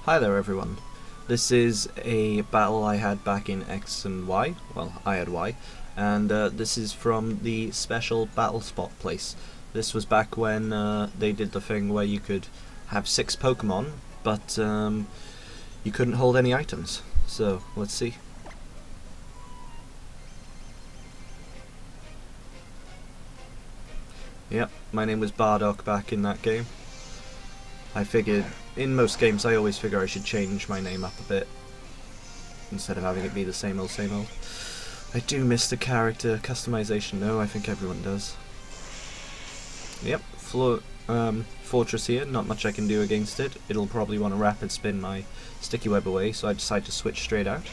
Hi there everyone. This is a battle I had back in X and Y, well I had Y, and this is from the special battle spot place. This was back when they did the thing where you could have 6 Pokemon, but you couldn't hold any items. So, let's see. Yep, my name was Bardock back in that game. I figured, in most games I always figure I should change my name up a bit, instead of having it be the same old same old. I do miss the character customization though, I think everyone does. Yep, Fortress here, not much I can do against it. It'll probably want to rapid spin my sticky web away, so I decide to switch straight out.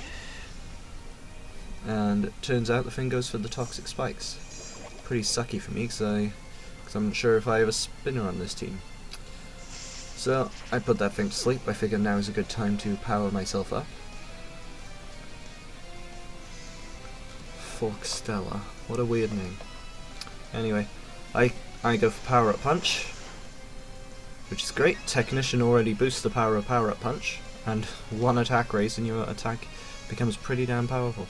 And it turns out the thing goes for the toxic spikes. Pretty sucky for me, because I'm not sure if I have a spinner on this team. So, I put that thing to sleep. I figured now is a good time to power myself up. Forkstella. What a weird name. Anyway, I go for Power Up Punch, which is great. Technician already boosts the power of Power Up Punch, and one attack raise and your attack becomes pretty damn powerful.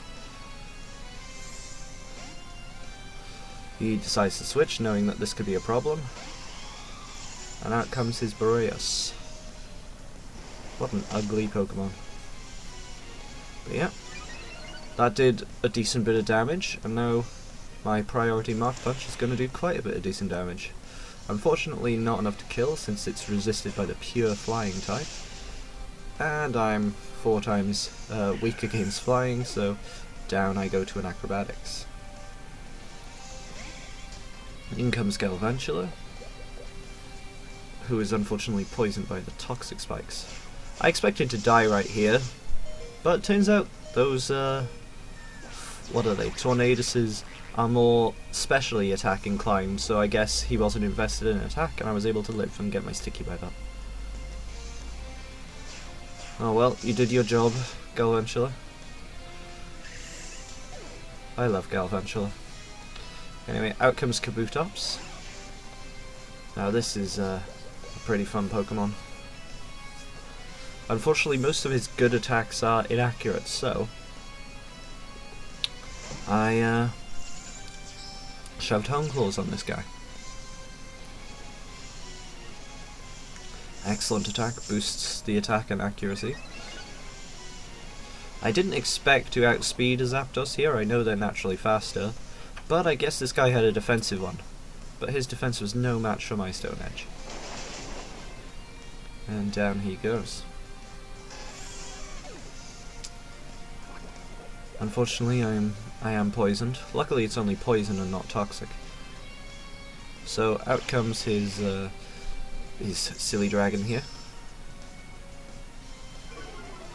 He decides to switch, knowing that this could be a problem. And out comes his Boreas. What an ugly Pokemon. But yeah, that did a decent bit of damage, and now my priority Mark Punch is going to do quite a bit of decent damage. Unfortunately not enough to kill, since it's resisted by the pure flying type. And I'm 4 times weak against flying, so down I go to an Acrobatics. In comes Galvantula, who is unfortunately poisoned by the toxic spikes. I expected to die right here, but it turns out those, what are they, Tornaduses are more specially attack inclined, so I guess he wasn't invested in attack and I was able to live and get my sticky web up. Oh well, you did your job, Galvantula. I love Galvantula. Anyway, out comes Kabutops. Now this is a pretty fun Pokemon. Unfortunately, most of his good attacks are inaccurate, so I shoved Hone Claws on this guy. Excellent attack, boosts the attack and accuracy. I didn't expect to outspeed a Zapdos here, I know they're naturally faster, but I guess this guy had a defensive one. But his defense was no match for my Stone Edge. And down he goes. Unfortunately, I am poisoned. Luckily it's only poison and not toxic. So out comes his silly dragon here.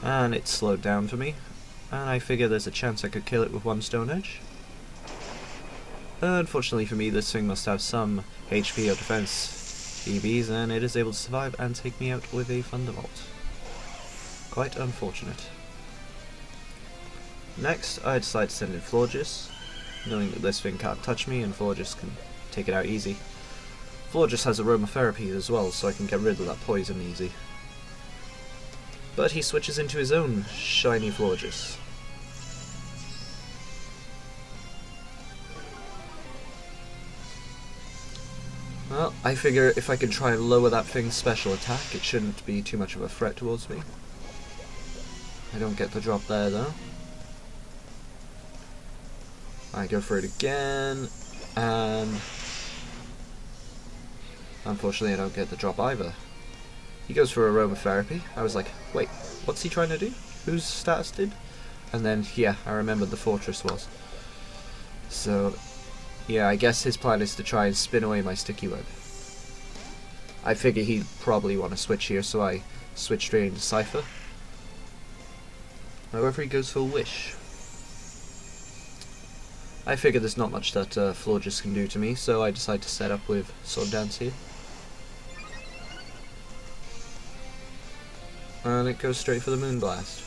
And it's slowed down for me. And I figure there's a chance I could kill it with one Stone Edge. Unfortunately for me, this thing must have some HP or defense EVs, and it is able to survive and take me out with a Thunderbolt. Quite unfortunate. Next, I decide to send in Florges, knowing that this thing can't touch me and Florges can take it out easy. Florges has aromatherapy as well, so I can get rid of that poison easy. But he switches into his own shiny Florges. Well, I figure if I can try and lower that thing's special attack, it shouldn't be too much of a threat towards me. I don't get the drop there though. I go for it again, and unfortunately I don't get the drop either. He goes for aromatherapy. I was like, wait, what's he trying to do? Whose status did? And then, yeah, I remembered the Fortress was. So yeah, I guess his plan is to try and spin away my sticky web. I figure he'd probably want to switch here, so I switch straight into Cypher. However, he goes for Wish. I figure there's not much that Florges can do to me, so I decide to set up with Sword Dance here. And it goes straight for the Moonblast.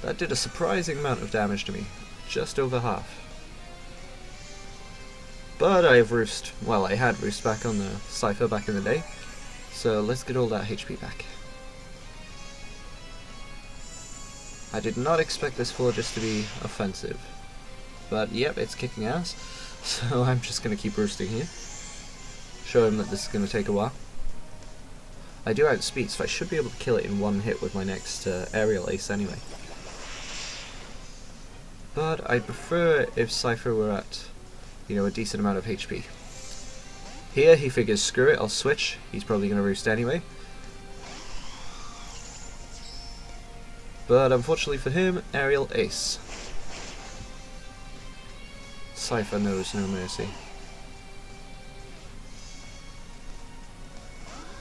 That did a surprising amount of damage to me. Just over half. But I have Roost, well, I had Roost back on the Cypher back in the day, So let's get all that HP back. I did not expect this Fortress to be offensive. But yep, it's kicking ass. So I'm just going to keep roosting here. Show him that this is going to take a while. I do outspeed, so I should be able to kill it in one hit with my next aerial ace anyway. But I'd prefer if Cypher were at, you know, a decent amount of HP. Here he figures, screw it, I'll switch. He's probably going to roost anyway. But unfortunately for him, aerial ace. Cypher knows no mercy.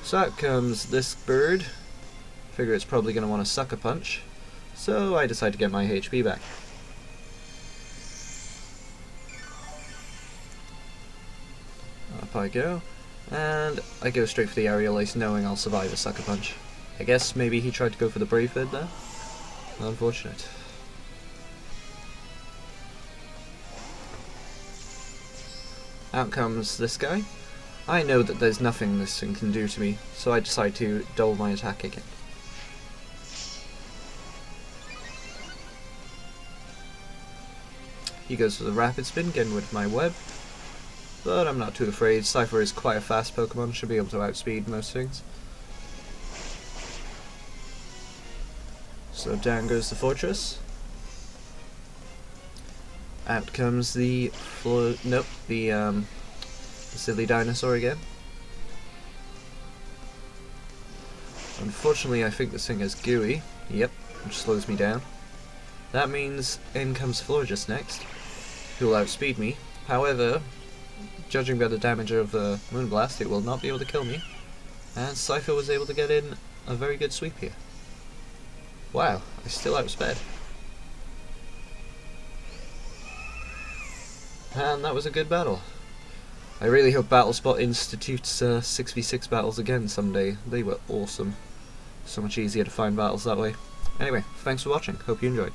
So out comes this bird. Figure it's probably going to want a sucker punch. So I decide to get my HP back. Up I go. And I go straight for the aerial ace knowing I'll survive a sucker punch. I guess maybe he tried to go for the brave bird there. Unfortunate. Out comes this guy. I know that there's nothing this thing can do to me, so I decide to double my attack again. He goes for the rapid spin, getting rid of my web. But I'm not too afraid. Cypher is quite a fast Pokemon, should be able to outspeed most things. So down goes the Fortress. Out comes the the silly dinosaur again. Unfortunately, I think this thing is gooey. Yep, which slows me down. That means in comes Florges next, who will outspeed me. However, judging by the damage of the Moonblast, it will not be able to kill me. And Cypher was able to get in a very good sweep here. Wow, I still outsped. And that was a good battle. I really hope BattleSpot institutes 6v6 battles again someday. They were awesome. So much easier to find battles that way. Anyway, thanks for watching. Hope you enjoyed.